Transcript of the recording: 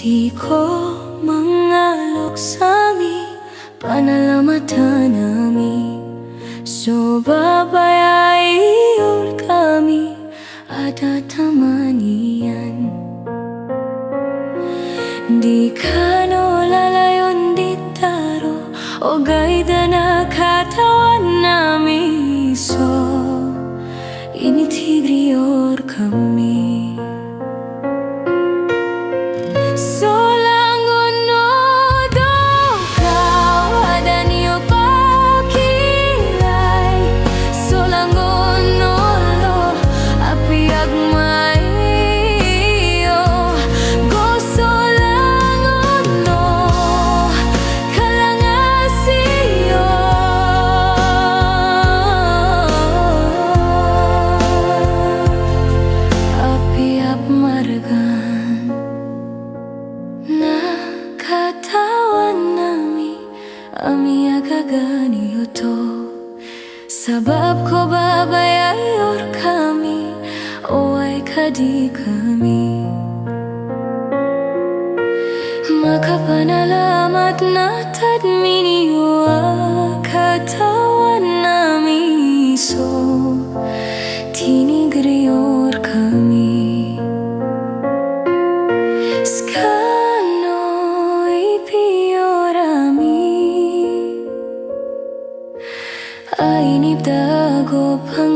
Di ko mangalok sami panalamatan nami, so babayaiyor kami at atamanian. Di ka no lalayon di taro o gaida na katawan nami, so initigriyor kami. Ami agagani to sabab ko babayayor kami o ay kadi kami. Makapanalamat na tadminiyo katawan nami, so tinigriyor kami. Ay nibdago pang